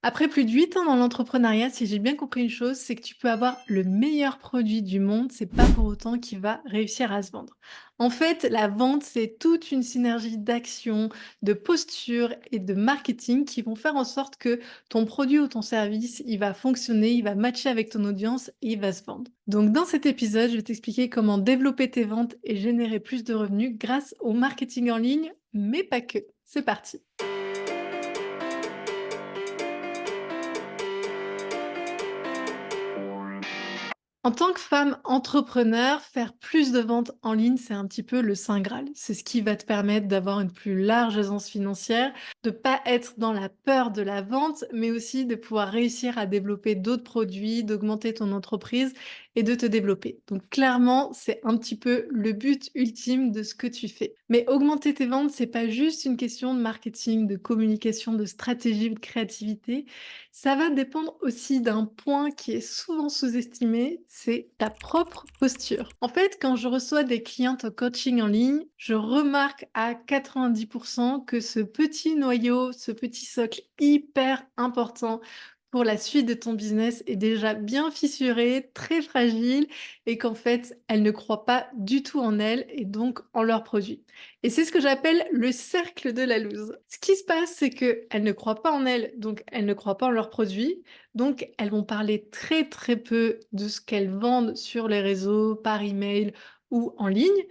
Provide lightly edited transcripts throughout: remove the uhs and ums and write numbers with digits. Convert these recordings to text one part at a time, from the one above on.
Après plus de 8 ans dans l'entrepreneuriat, si j'ai bien compris une chose, c'est que tu peux avoir le meilleur produit du monde, c'est pas pour autant qu'il va réussir à se vendre. En fait, la vente, c'est toute une synergie d'action, de posture et de marketing qui vont faire en sorte que ton produit ou ton service, il va fonctionner, il va matcher avec ton audience et il va se vendre. Donc dans cet épisode, je vais t'expliquer comment développer tes ventes et générer plus de revenus grâce au marketing en ligne, mais pas que. C'est parti. En tant que femme entrepreneur, faire plus de ventes en ligne, c'est un petit peu le saint graal. C'est ce qui va te permettre d'avoir une plus large aisance financière, de pas être dans la peur de la vente, mais aussi de pouvoir réussir à développer d'autres produits, d'augmenter ton entreprise et de te développer. Donc clairement, c'est un petit peu le but ultime de ce que tu fais. Mais augmenter tes ventes, c'est pas juste une question de marketing, de communication, de stratégie, de créativité. Ça va dépendre aussi d'un point qui est souvent sous-estimé, c'est ta propre posture. En fait, quand je reçois des clientes en coaching en ligne, je remarque à 90% que ce petit noyau, ce petit socle hyper important pour la suite de ton business est déjà bien fissuré, très fragile et qu'en fait, elles ne croient pas du tout en elles et donc en leurs produits. Et c'est ce que j'appelle le cercle de la loose. Ce qui se passe, c'est qu'elles ne croient pas en elles, donc elles ne croient pas en leurs produits, donc elles vont parler très très peu de ce qu'elles vendent sur les réseaux, par email ou en ligne.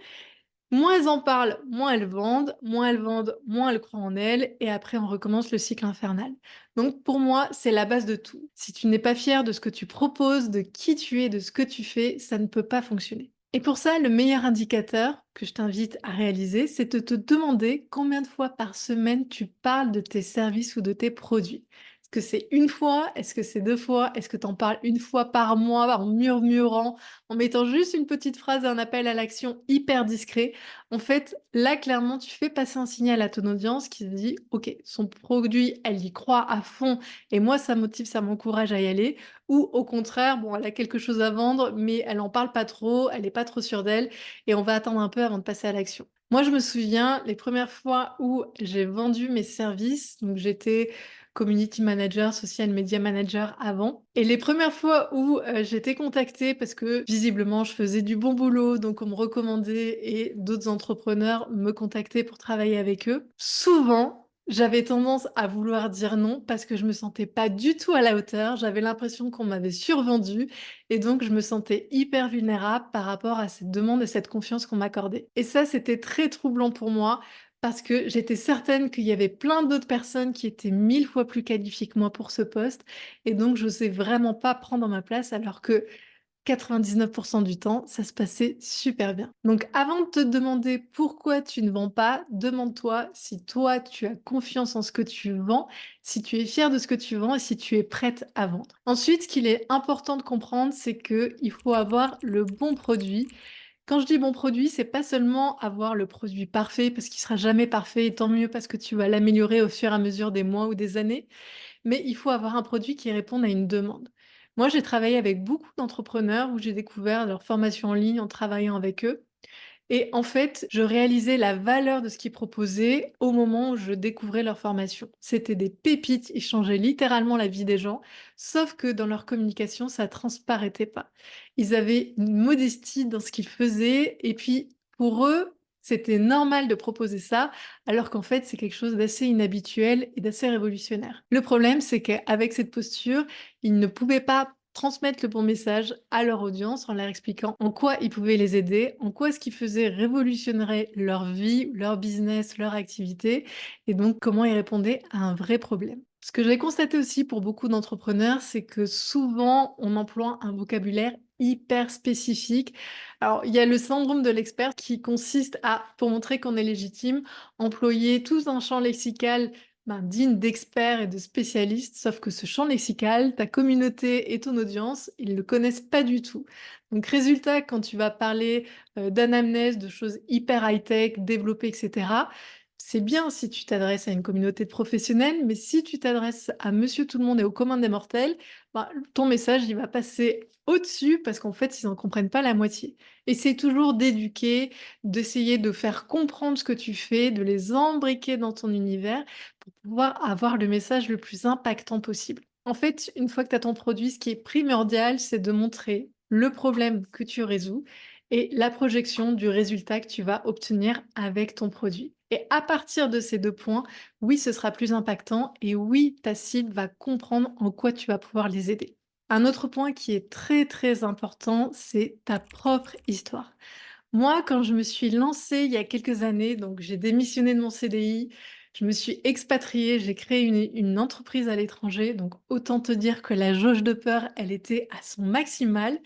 Moins elles en parlent, moins elles vendent, moins elles croient en elles, et après on recommence le cycle infernal. Donc pour moi, c'est la base de tout. Si tu n'es pas fier de ce que tu proposes, de qui tu es, de ce que tu fais, ça ne peut pas fonctionner. Et pour ça, le meilleur indicateur que je t'invite à réaliser, c'est de te demander combien de fois par semaine tu parles de tes services ou de tes produits. Est-ce que c'est une fois? Est-ce que c'est deux fois? Est-ce que tu en parles une fois par mois en murmurant, en mettant juste une petite phrase, un appel à l'action hyper discret? En fait, là, clairement, tu fais passer un signal à ton audience qui se dit: «OK, son produit, elle y croit à fond et moi, ça me motive, ça m'encourage à y aller». Ou au contraire, bon, elle a quelque chose à vendre, mais elle en parle pas trop, elle est pas trop sûre d'elle et on va attendre un peu avant de passer à l'action. Moi, je me souviens les premières fois où j'ai vendu mes services, donc j'étais community manager, social media manager avant, et les premières fois où, j'ai été contactée parce que visiblement je faisais du bon boulot, donc on me recommandait et d'autres entrepreneurs me contactaient pour travailler avec eux. Souvent, j'avais tendance à vouloir dire non parce que je me sentais pas du tout à la hauteur. J'avais l'impression qu'on m'avait survendue et donc je me sentais hyper vulnérable par rapport à cette demande et cette confiance qu'on m'accordait. Et ça, c'était très troublant pour moi parce que j'étais certaine qu'il y avait plein d'autres personnes qui étaient 1000 fois plus qualifiées que moi pour ce poste et donc j'osais vraiment pas prendre ma place alors que 99% du temps, ça se passait super bien. Donc avant de te demander pourquoi tu ne vends pas, demande-toi si toi tu as confiance en ce que tu vends, si tu es fier de ce que tu vends et si tu es prête à vendre. Ensuite, ce qu'il est important de comprendre, c'est que il faut avoir le bon produit. Quand je dis bon produit, c'est pas seulement avoir le produit parfait parce qu'il sera jamais parfait et tant mieux parce que tu vas l'améliorer au fur et à mesure des mois ou des années, mais il faut avoir un produit qui réponde à une demande. Moi, j'ai travaillé avec beaucoup d'entrepreneurs où j'ai découvert leur formation en ligne en travaillant avec eux. Et en fait, je réalisais la valeur de ce qu'ils proposaient au moment où je découvrais leur formation. C'était des pépites, ils changeaient littéralement la vie des gens, sauf que dans leur communication, ça transparaissait pas. Ils avaient une modestie dans ce qu'ils faisaient, et puis pour eux, c'était normal de proposer ça, alors qu'en fait, c'est quelque chose d'assez inhabituel et d'assez révolutionnaire. Le problème, c'est qu'avec cette posture, ils ne pouvaient pas transmettre le bon message à leur audience en leur expliquant en quoi ils pouvaient les aider, en quoi ce qu'ils faisaient révolutionnerait leur vie, leur business, leur activité, et donc comment ils répondaient à un vrai problème. Ce que j'ai constaté aussi pour beaucoup d'entrepreneurs, c'est que souvent on emploie un vocabulaire hyper spécifique. Alors, il y a le syndrome de l'expert qui consiste à, pour montrer qu'on est légitime, employer tout un champ lexical digne d'experts et de spécialistes, sauf que ce champ lexical, ta communauté et ton audience, ils le connaissent pas du tout. Donc résultat, quand tu vas parler, d'anamnèse, de choses hyper high-tech, développées et cetera, c'est bien si tu t'adresses à une communauté de professionnels, mais si tu t'adresses à monsieur tout le monde et au commun des mortels, bah, ton message, il va passer au-dessus parce qu'en fait, ils en comprennent pas la moitié. Essaye toujours d'éduquer, d'essayer de faire comprendre ce que tu fais, de les embriquer dans ton univers pour pouvoir avoir le message le plus impactant possible. En fait, une fois que tu as ton produit, ce qui est primordial, c'est de montrer le problème que tu résous et la projection du résultat que tu vas obtenir avec ton produit. Et à partir de ces 2 points, oui, ce sera plus impactant et oui, ta cible va comprendre en quoi tu vas pouvoir les aider. Un autre point qui est très, très important, c'est ta propre histoire. Moi, quand je me suis lancée il y a quelques années, donc j'ai démissionné de mon CDI, je me suis expatriée, j'ai créé une entreprise à l'étranger, donc autant te dire que la jauge de peur, elle était à son maximal.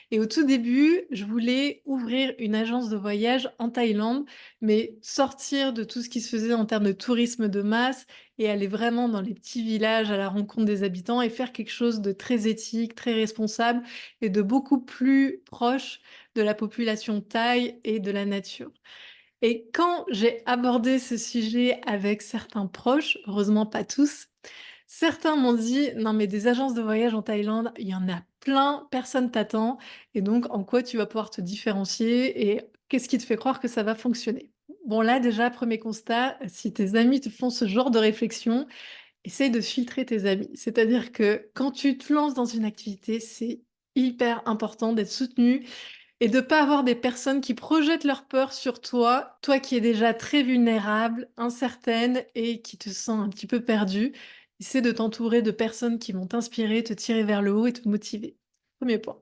Et au tout début, je voulais ouvrir une agence de voyage en Thaïlande, mais sortir de tout ce qui se faisait en termes de tourisme de masse et aller vraiment dans les petits villages à la rencontre des habitants et faire quelque chose de très éthique, très responsable et de beaucoup plus proche de la population thaï et de la nature. Et quand j'ai abordé ce sujet avec certains proches, heureusement pas tous, certains m'ont dit: «Non mais des agences de voyage en Thaïlande, il y en a plein, personne t'attend et donc en quoi tu vas pouvoir te différencier et qu'est-ce qui te fait croire que ça va fonctionner?» Bon là déjà, premier constat, si tes amis te font ce genre de réflexion, essaye de filtrer tes amis. C'est-à-dire que quand tu te lances dans une activité, c'est hyper important d'être soutenu et de pas avoir des personnes qui projettent leur peur sur toi, toi qui es déjà très vulnérable, incertaine et qui te sens un petit peu perdue. Essaie de t'entourer de personnes qui vont t'inspirer, te tirer vers le haut et te motiver. Premier point.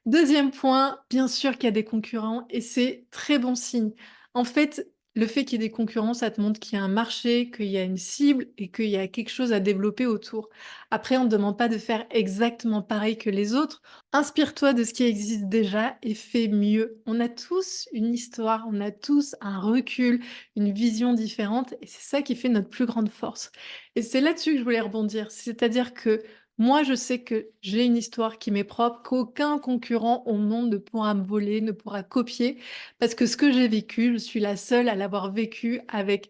Deuxième point, bien sûr qu'il y a des concurrents et c'est très bon signe. En fait, le fait qu'il y ait des concurrents, ça te montre qu'il y a un marché, qu'il y a une cible et qu'il y a quelque chose à développer autour. Après, on ne demande pas de faire exactement pareil que les autres. Inspire-toi de ce qui existe déjà et fais mieux. On a tous une histoire, on a tous un recul, une vision différente et c'est ça qui fait notre plus grande force. Et c'est là-dessus que je voulais rebondir. C'est-à-dire que moi, je sais que j'ai une histoire qui m'est propre, qu'aucun concurrent au monde ne pourra me voler, ne pourra copier, parce que ce que j'ai vécu, je suis la seule à l'avoir vécu avec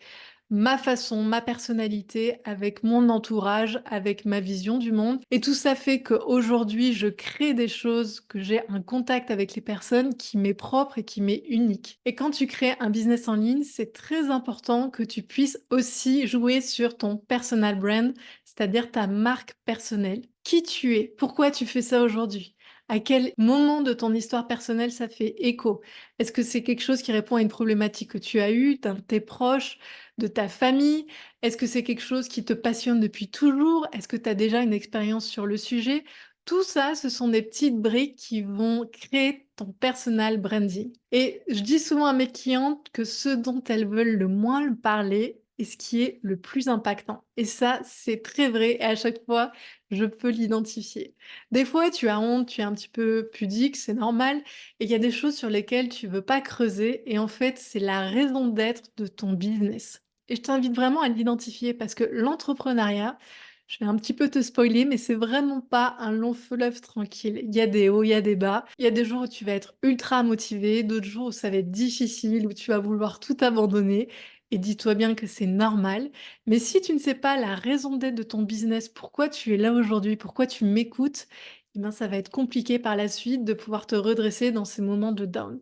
ma façon, ma personnalité, avec mon entourage, avec ma vision du monde. Et tout ça fait qu'aujourd'hui, je crée des choses, que j'ai un contact avec les personnes qui m'est propre et qui m'est unique. Et quand tu crées un business en ligne, c'est très important que tu puisses aussi jouer sur ton personal brand, c'est-à-dire ta marque personnelle. Qui tu es? Pourquoi tu fais ça aujourd'hui? À quel moment de ton histoire personnelle ça fait écho? Est-ce que c'est quelque chose qui répond à une problématique que tu as eue, d'un de tes proches, de ta famille? Est-ce que c'est quelque chose qui te passionne depuis toujours? Est-ce que tu as déjà une expérience sur le sujet? Tout ça, ce sont des petites briques qui vont créer ton personal branding. Et je dis souvent à mes clientes que ce dont elles veulent le moins le parler est ce qui est le plus impactant. Et ça, c'est très vrai et à chaque fois, je peux l'identifier. Des fois, tu as honte, tu es un petit peu pudique, c'est normal et il y a des choses sur lesquelles tu veux pas creuser et en fait, c'est la raison d'être de ton business. Et je t'invite vraiment à l'identifier parce que l'entrepreneuriat, je vais un petit peu te spoiler, mais c'est vraiment pas un long fleuve tranquille. Il y a des hauts, il y a des bas. Il y a des jours où tu vas être ultra motivé, d'autres jours où ça va être difficile, où tu vas vouloir tout abandonner. Et dis-toi bien que c'est normal. Mais si tu ne sais pas la raison d'être de ton business, pourquoi tu es là aujourd'hui, pourquoi tu m'écoutes, eh ben, ça va être compliqué par la suite de pouvoir te redresser dans ces moments de down.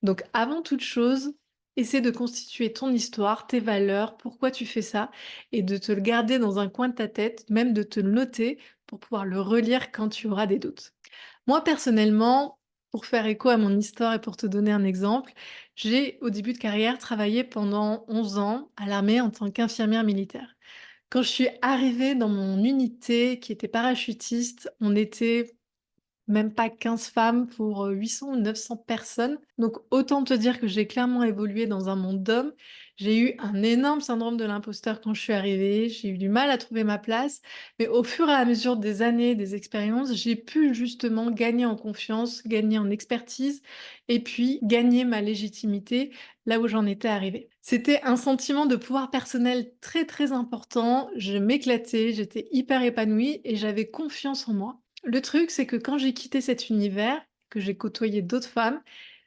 Donc, avant toute chose, essaie de constituer ton histoire, tes valeurs, pourquoi tu fais ça, et de te le garder dans un coin de ta tête, même de te le noter pour pouvoir le relire quand tu auras des doutes. Moi, personnellement, pour faire écho à mon histoire et pour te donner un exemple, j'ai, au début de carrière, travaillé pendant 11 ans à l'armée en tant qu'infirmière militaire. Quand je suis arrivée dans mon unité qui était parachutiste, on était même pas 15 femmes pour, 800 ou 900 personnes. Donc autant te dire que j'ai clairement évolué dans un monde d'hommes. J'ai eu un énorme syndrome de l'imposteur quand je suis arrivée, j'ai eu du mal à trouver ma place, mais au fur et à mesure des années, des expériences, j'ai pu justement gagner en confiance, gagner en expertise et puis gagner ma légitimité là où j'en étais arrivée. C'était un sentiment de pouvoir personnel très, très important. Je m'éclatais, j'étais hyper épanouie et j'avais confiance en moi. Le truc, c'est que quand j'ai quitté cet univers, que j'ai côtoyé d'autres femmes,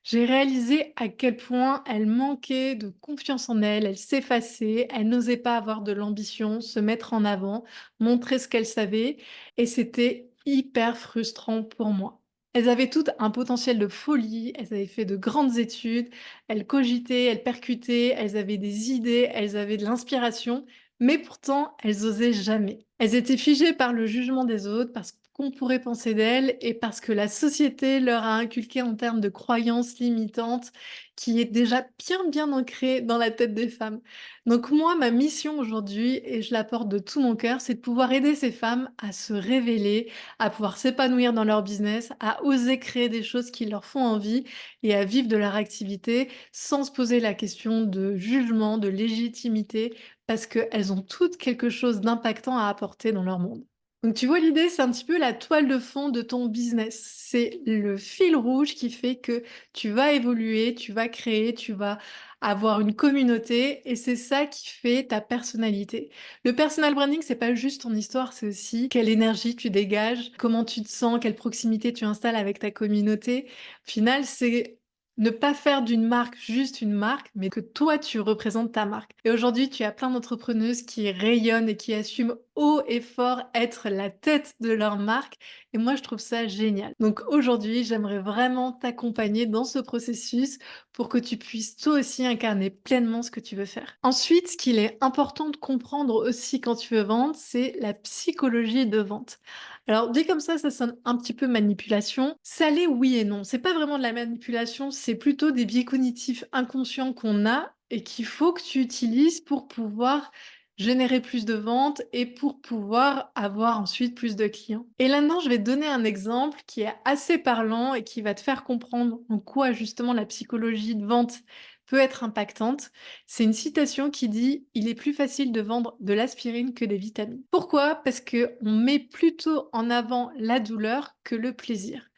J'ai réalisé à quel point elle manquait de confiance en elle, elle s'effaçait, elle n'osait pas avoir de l'ambition, se mettre en avant, montrer ce qu'elle savait et c'était hyper frustrant pour moi. Elles avaient toutes un potentiel de folie, elles avaient fait de grandes études, elles cogitaient, elles percutaient, elles avaient des idées, elles avaient de l'inspiration, mais pourtant elles osaient jamais. Elles étaient figées par le jugement des autres, parce qu'on pourrait penser d'elles et parce que la société leur a inculqué en termes de croyances limitantes qui est déjà bien, bien ancrée dans la tête des femmes. Donc moi, ma mission aujourd'hui, et je la porte de tout mon cœur, c'est de pouvoir aider ces femmes à se révéler, à pouvoir s'épanouir dans leur business, à oser créer des choses qui leur font envie et à vivre de leur activité sans se poser la question de jugement, de légitimité, parce qu'elles ont toutes quelque chose d'impactant à apporter dans leur monde. Donc tu vois l'idée, c'est un petit peu la toile de fond de ton business. C'est le fil rouge qui fait que tu vas évoluer, tu vas créer, tu vas avoir une communauté et c'est ça qui fait ta personnalité. Le personal branding, c'est pas juste ton histoire, c'est aussi quelle énergie tu dégages, comment tu te sens, quelle proximité tu installes avec ta communauté. Au final, c'est ne pas faire d'une marque juste une marque, mais que toi, tu représentes ta marque. Et aujourd'hui, tu as plein d'entrepreneuses qui rayonnent et qui assument haut et fort être la tête de leur marque. Et moi, je trouve ça génial. Donc aujourd'hui, j'aimerais vraiment t'accompagner dans ce processus pour que tu puisses toi aussi incarner pleinement ce que tu veux faire. Ensuite, ce qu'il est important de comprendre aussi quand tu veux vendre, c'est la psychologie de vente. Alors, dit comme ça sonne un petit peu manipulation. Ça l'est, oui et non. C'est pas vraiment de la manipulation, c'est plutôt des biais cognitifs inconscients qu'on a et qu'il faut que tu utilises pour pouvoir générer plus de ventes et pour pouvoir avoir ensuite plus de clients. Et là-dedans, je vais te donner un exemple qui est assez parlant et qui va te faire comprendre en quoi justement la psychologie de vente peut être impactante. C'est une citation qui dit: «Il est plus facile de vendre de l'aspirine que des vitamines». Pourquoi? Parce qu'on met plutôt en avant la douleur que le plaisir.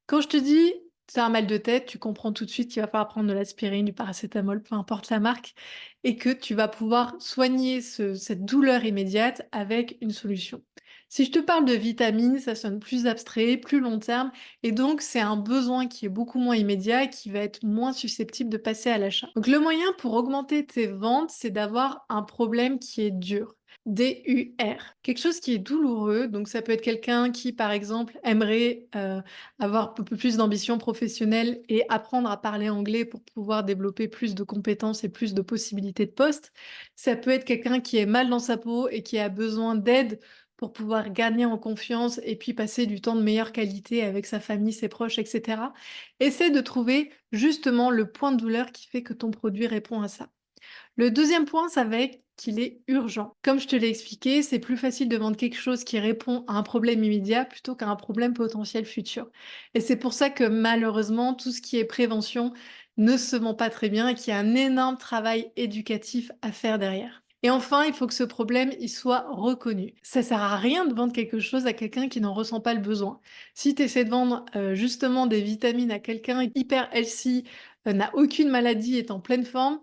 Quand je te dis: «Tu as un mal de tête», tu comprends tout de suite qu'il va falloir prendre de l'aspirine, du paracétamol, peu importe la marque et que tu vas pouvoir soigner cette douleur immédiate avec une solution. Si je te parle de vitamines, ça sonne plus abstrait, plus long terme et donc c'est un besoin qui est beaucoup moins immédiat et qui va être moins susceptible de passer à l'achat. Donc le moyen pour augmenter tes ventes, c'est d'avoir un problème qui est dur. DUR. Quelque chose qui est douloureux, donc ça peut être quelqu'un qui, par exemple, aimerait, avoir un peu plus d'ambition professionnelle et apprendre à parler anglais pour pouvoir développer plus de compétences et plus de possibilités de poste. Ça peut être quelqu'un qui est mal dans sa peau et qui a besoin d'aide pour pouvoir gagner en confiance et puis passer du temps de meilleure qualité avec sa famille, ses proches et cetera. Essaie de trouver justement le point de douleur qui fait que ton produit répond à ça. Le deuxième point, ça va être qu'il est urgent. Comme je te l'ai expliqué, c'est plus facile de vendre quelque chose qui répond à un problème immédiat plutôt qu'à un problème potentiel futur. Et c'est pour ça que malheureusement, tout ce qui est prévention ne se vend pas très bien et qu'il y a un énorme travail éducatif à faire derrière. Et enfin, il faut que ce problème il soit reconnu. Ça sert à rien de vendre quelque chose à quelqu'un qui n'en ressent pas le besoin. Si tu essaies de vendre justement des vitamines à quelqu'un hyper healthy, n'a aucune maladie, est en pleine forme,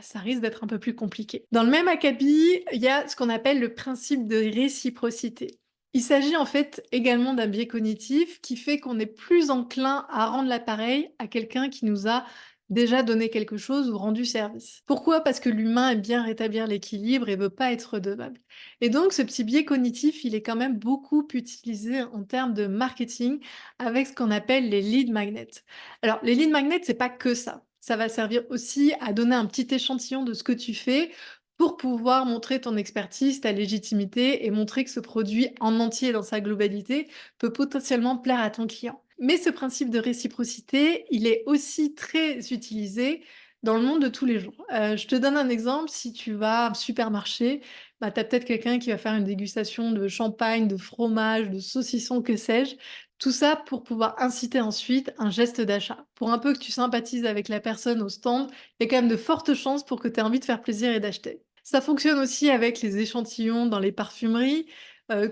ça risque d'être un peu plus compliqué. Dans le même acabit, il y a ce qu'on appelle le principe de réciprocité. Il s'agit en fait également d'un biais cognitif qui fait qu'on est plus enclin à rendre l'appareil à quelqu'un qui nous a déjà donné quelque chose ou rendu service. Pourquoi? Parce que l'humain aime bien rétablir l'équilibre et veut pas être redevable. Et donc ce petit biais cognitif, il est quand même beaucoup utilisé en termes de marketing avec ce qu'on appelle les lead magnets. Alors les lead magnets, c'est pas que ça. Ça va servir aussi à donner un petit échantillon de ce que tu fais pour pouvoir montrer ton expertise, ta légitimité et montrer que ce produit en entier dans sa globalité peut potentiellement plaire à ton client. Mais ce principe de réciprocité, il est aussi très utilisé dans le monde de tous les jours. Je te donne un exemple, si tu vas à un supermarché, bah, tu as peut-être quelqu'un qui va faire une dégustation de champagne, de fromage, de saucisson, que sais-je. Tout ça pour pouvoir inciter ensuite un geste d'achat. Pour un peu que tu sympathises avec la personne au stand, il y a quand même de fortes chances pour que tu aies envie de faire plaisir et d'acheter. Ça fonctionne aussi avec les échantillons dans les parfumeries,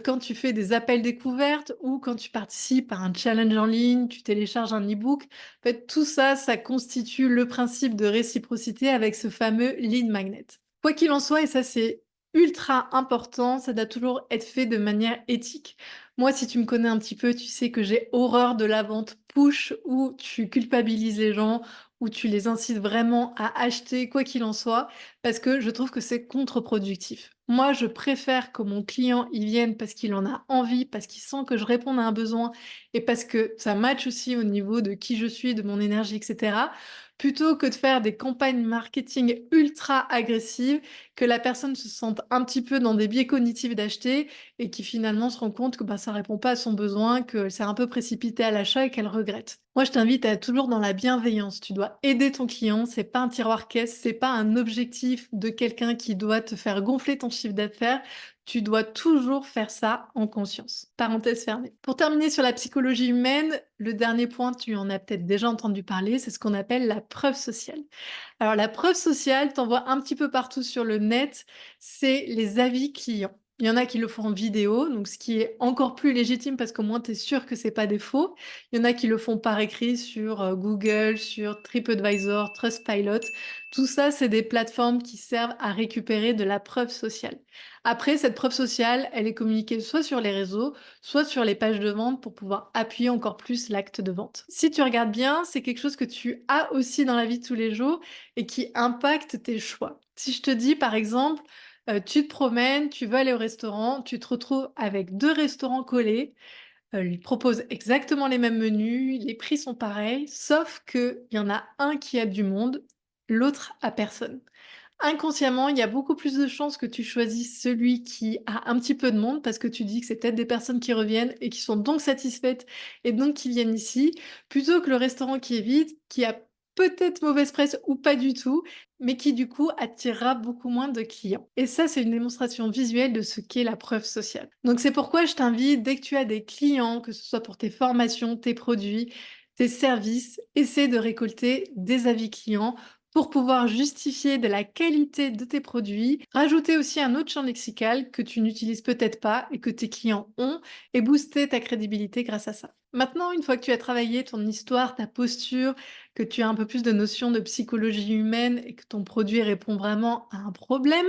quand tu fais des appels découvertes ou quand tu participes à un challenge en ligne, tu télécharges un e-book. En fait, tout ça, ça constitue le principe de réciprocité avec ce fameux lead magnet. Quoi qu'il en soit, et ça c'est ultra important, ça doit toujours être fait de manière éthique. Moi, si tu me connais un petit peu, tu sais que j'ai horreur de la vente push où tu culpabilises les gens, où tu les incites vraiment à acheter quoi qu'il en soit, parce que je trouve que c'est contre-productif. Moi, je préfère que mon client y vienne parce qu'il en a envie, parce qu'il sent que je réponds à un besoin et parce que ça match aussi au niveau de qui je suis, de mon énergie, etc. Plutôt que de faire des campagnes marketing ultra agressives, que la personne se sente un petit peu dans des biais cognitifs d'acheter et qui finalement se rend compte que bah, ça répond pas à son besoin, que c'est un peu précipité à l'achat et qu'elle regrette. Moi, je t'invite à être toujours dans la bienveillance. Tu dois aider ton client, c'est pas un tiroir caisse, c'est pas un objectif de quelqu'un qui doit te faire gonfler ton chiffre d'affaires. Tu dois toujours faire ça en conscience. Parenthèse fermée. Pour terminer sur la psychologie humaine, le dernier point, tu en as peut-être déjà entendu parler, c'est ce qu'on appelle la preuve sociale. Alors la preuve sociale, tu en vois un petit peu partout sur le net, c'est les avis clients. Il y en a qui le font en vidéo, donc ce qui est encore plus légitime parce qu'au moins tu es sûr que c'est pas des faux. Il y en a qui le font par écrit sur Google, sur TripAdvisor, Trustpilot. Tout ça, c'est des plateformes qui servent à récupérer de la preuve sociale. Après, cette preuve sociale, elle est communiquée soit sur les réseaux, soit sur les pages de vente pour pouvoir appuyer encore plus l'acte de vente. Si tu regardes bien, c'est quelque chose que tu as aussi dans la vie de tous les jours et qui impacte tes choix. Si je te dis par exemple, tu te promènes, tu veux aller au restaurant, tu te retrouves avec 2 restaurants collés, ils proposent exactement les mêmes menus, les prix sont pareils, sauf qu'il y en a un qui a du monde, l'autre a personne. Inconsciemment, il y a beaucoup plus de chances que tu choisisses celui qui a un petit peu de monde parce que tu dis que c'est peut-être des personnes qui reviennent et qui sont donc satisfaites et donc qui viennent ici, plutôt que le restaurant qui est vide, qui a peut-être mauvaise presse ou pas du tout, mais qui du coup attirera beaucoup moins de clients. Et ça, c'est une démonstration visuelle de ce qu'est la preuve sociale. Donc c'est pourquoi je t'invite, dès que tu as des clients, que ce soit pour tes formations, tes produits, tes services, essaie de récolter des avis clients pour pouvoir justifier de la qualité de tes produits, rajouter aussi un autre champ lexical que tu n'utilises peut-être pas et que tes clients ont et booster ta crédibilité grâce à ça. Maintenant, une fois que tu as travaillé ton histoire, ta posture, que tu as un peu plus de notions de psychologie humaine et que ton produit répond vraiment à un problème,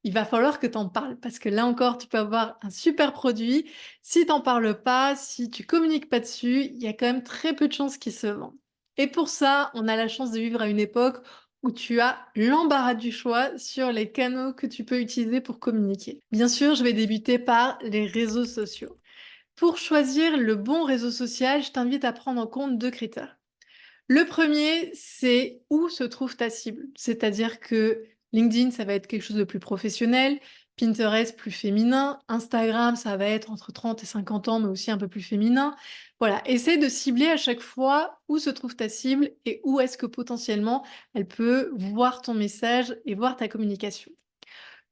il va falloir que tu en parles parce que là encore, tu peux avoir un super produit. Si tu n'en parles pas, si tu communiques pas dessus, il y a quand même très peu de chances qu'il se vende. Et pour ça, on a la chance de vivre à une époque où tu as l'embarras du choix sur les canaux que tu peux utiliser pour communiquer. Bien sûr, je vais débuter par les réseaux sociaux. Pour choisir le bon réseau social, je t'invite à prendre en compte 2 critères. Le premier, c'est où se trouve ta cible. C'est-à-dire que LinkedIn, ça va être quelque chose de plus professionnel, Pinterest plus féminin, Instagram, ça va être entre 30 et 50 ans, mais aussi un peu plus féminin. Voilà, essaie de cibler à chaque fois où se trouve ta cible et où est-ce que potentiellement elle peut voir ton message et voir ta communication.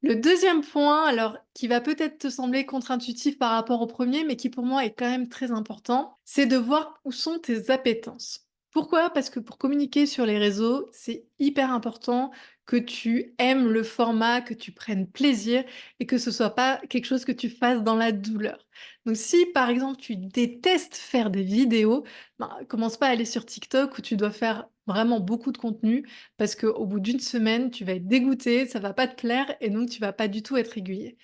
Le deuxième point, alors qui va peut-être te sembler contre-intuitif par rapport au premier, mais qui pour moi est quand même très important, c'est de voir où sont tes appétences. Pourquoi? Parce que pour communiquer sur les réseaux, c'est hyper important que tu aimes le format, que tu prennes plaisir et que ce soit pas quelque chose que tu fasses dans la douleur. Donc si par exemple tu détestes faire des vidéos, ben, commence pas à aller sur TikTok où tu dois faire vraiment beaucoup de contenu parce qu'au bout d'une semaine, tu vas être dégoûté, ça va pas te plaire et donc tu vas pas du tout être aiguillé.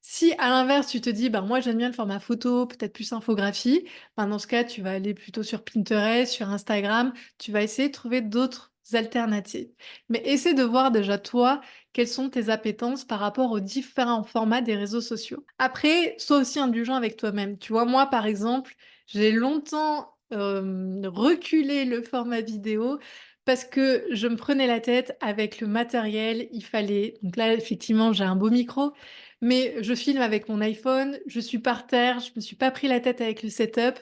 Si à l'inverse, tu te dis: «Ben, moi j'aime bien le format photo, peut-être plus infographie», ben, dans ce cas, tu vas aller plutôt sur Pinterest, sur Instagram, tu vas essayer de trouver d'autres alternatives. Mais essaie de voir déjà toi, quelles sont tes appétences par rapport aux différents formats des réseaux sociaux. Après, sois aussi indulgent avec toi-même. Tu vois, moi par exemple, j'ai longtemps, reculé le format vidéo parce que je me prenais la tête avec le matériel. Il fallait donc là, effectivement, j'ai un beau micro, mais je filme avec mon iPhone, je suis par terre, je me suis pas pris la tête avec le setup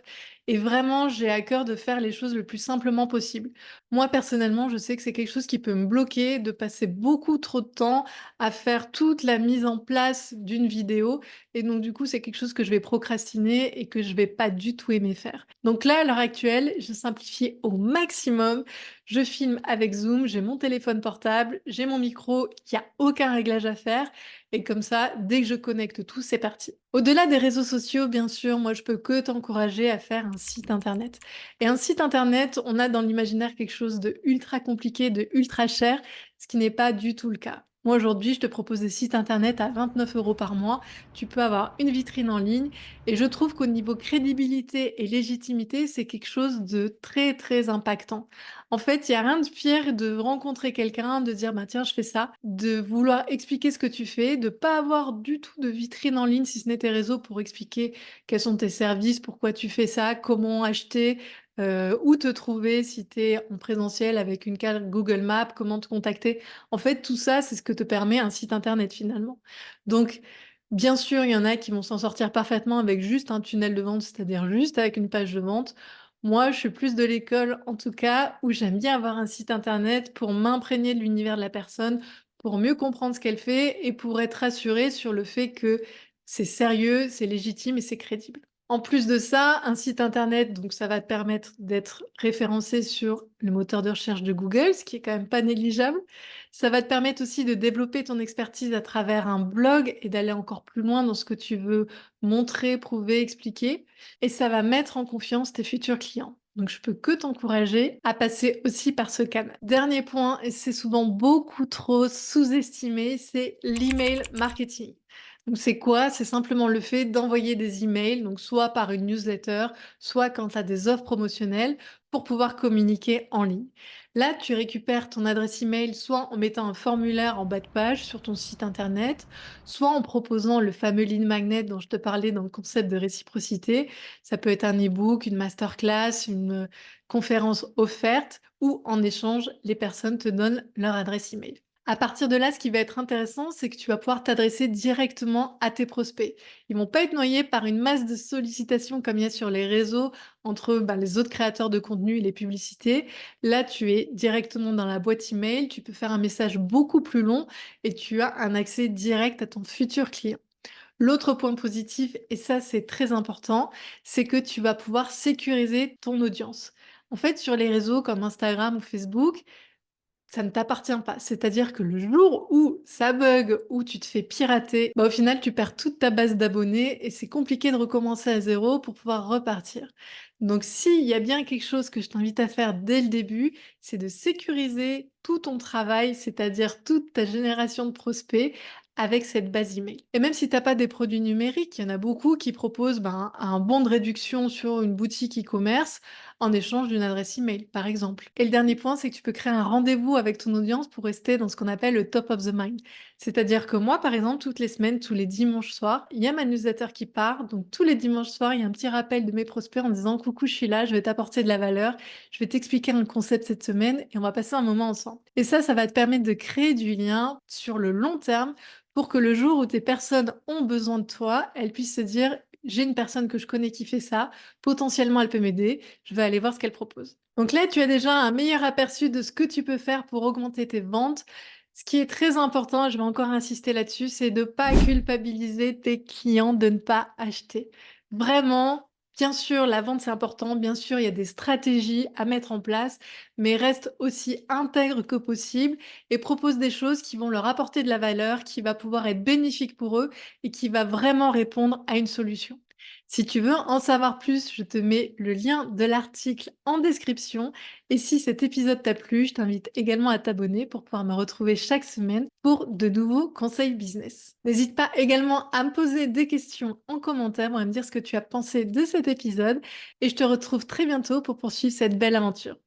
et vraiment, j'ai à cœur de faire les choses le plus simplement possible. Moi, personnellement, je sais que c'est quelque chose qui peut me bloquer de passer beaucoup trop de temps à faire toute la mise en place d'une vidéo et donc du coup, c'est quelque chose que je vais procrastiner et que je vais pas du tout aimer faire. Donc là, à l'heure actuelle, je simplifie au maximum. Je filme avec Zoom, j'ai mon téléphone portable, j'ai mon micro, il y a aucun réglage à faire et comme ça, dès que je connecte tout, c'est parti. Au-delà des réseaux sociaux, bien sûr, moi, je peux que t'encourager à faire un site internet. Et un site internet, on a dans l'imaginaire quelque chose de ultra compliqué, de ultra cher, ce qui n'est pas du tout le cas. Moi, aujourd'hui, je te propose des sites internet à 29 € par mois. Tu peux avoir une vitrine en ligne et je trouve qu'au niveau crédibilité et légitimité, c'est quelque chose de très, très impactant. En fait, il y a rien de pire de rencontrer quelqu'un, de dire: «Bah, tiens, je fais ça», de vouloir expliquer ce que tu fais, de pas avoir du tout de vitrine en ligne, si ce n'est tes réseaux, pour expliquer quels sont tes services, pourquoi tu fais ça, comment acheter, où te trouver si tu es en présentiel avec une carte Google Maps, comment te contacter. En fait, tout ça, c'est ce que te permet un site internet finalement. Donc, bien sûr, il y en a qui vont s'en sortir parfaitement avec juste un tunnel de vente, c'est-à-dire juste avec une page de vente. Moi, je suis plus de l'école, en tout cas, où j'aime bien avoir un site internet pour m'imprégner de l'univers de la personne, pour mieux comprendre ce qu'elle fait et pour être rassurée sur le fait que c'est sérieux, c'est légitime et c'est crédible. En plus de ça, un site internet, donc ça va te permettre d'être référencé sur le moteur de recherche de Google, ce qui est quand même pas négligeable. Ça va te permettre aussi de développer ton expertise à travers un blog et d'aller encore plus loin dans ce que tu veux montrer, prouver, expliquer. Et ça va mettre en confiance tes futurs clients. Donc, je peux que t'encourager à passer aussi par ce canal. Dernier point, et c'est souvent beaucoup trop sous-estimé, c'est l'email marketing. Donc, c'est quoi? C'est simplement le fait d'envoyer des emails, donc soit par une newsletter, soit quand tu as des offres promotionnelles pour pouvoir communiquer en ligne. Là, tu récupères ton adresse email soit en mettant un formulaire en bas de page sur ton site internet, soit en proposant le fameux lead magnet dont je te parlais dans le concept de réciprocité. Ça peut être un e-book, une masterclass, une conférence offerte où en échange, les personnes te donnent leur adresse email. À partir de là, ce qui va être intéressant, c'est que tu vas pouvoir t'adresser directement à tes prospects. Ils vont pas être noyés par une masse de sollicitations comme il y a sur les réseaux entre les autres créateurs de contenu et les publicités. Là, tu es directement dans la boîte email, tu peux faire un message beaucoup plus long et tu as un accès direct à ton futur client. L'autre point positif, et ça c'est très important, c'est que tu vas pouvoir sécuriser ton audience. En fait, sur les réseaux comme Instagram ou Facebook, ça ne t'appartient pas. C'est-à-dire que le jour où ça bug, où tu te fais pirater, au final, tu perds toute ta base d'abonnés et c'est compliqué de recommencer à zéro pour pouvoir repartir. Donc, s'il y a bien quelque chose que je t'invite à faire dès le début, c'est de sécuriser tout ton travail, c'est-à-dire toute ta génération de prospects avec cette base email. Et même si tu n'as pas des produits numériques, il y en a beaucoup qui proposent un bon de réduction sur une boutique e-commerce en échange d'une adresse email, par exemple. Et le dernier point, c'est que tu peux créer un rendez-vous avec ton audience pour rester dans ce qu'on appelle le top of the mind. C'est-à-dire que moi, par exemple, toutes les semaines, tous les dimanches soirs, il y a ma newsletter qui part. Donc, tous les dimanches soirs, il y a un petit rappel de mes prospects en disant: «Coucou, je suis là, je vais t'apporter de la valeur, je vais t'expliquer un concept cette semaine et on va passer un moment ensemble». Et ça va te permettre de créer du lien sur le long terme pour que le jour où tes personnes ont besoin de toi, elles puissent se dire: «J'ai une personne que je connais qui fait ça, potentiellement elle peut m'aider, je vais aller voir ce qu'elle propose». Donc là, tu as déjà un meilleur aperçu de ce que tu peux faire pour augmenter tes ventes. Ce qui est très important, je vais encore insister là-dessus, c'est de ne pas culpabiliser tes clients de ne pas acheter. Vraiment, bien sûr, la vente c'est important, bien sûr, il y a des stratégies à mettre en place, mais reste aussi intègre que possible et propose des choses qui vont leur apporter de la valeur, qui va pouvoir être bénéfique pour eux et qui va vraiment répondre à une solution. Si tu veux en savoir plus, je te mets le lien de l'article en description. Et si cet épisode t'a plu, je t'invite également à t'abonner pour pouvoir me retrouver chaque semaine pour de nouveaux conseils business. N'hésite pas également à me poser des questions en commentaire ou à me dire ce que tu as pensé de cet épisode. Et je te retrouve très bientôt pour poursuivre cette belle aventure.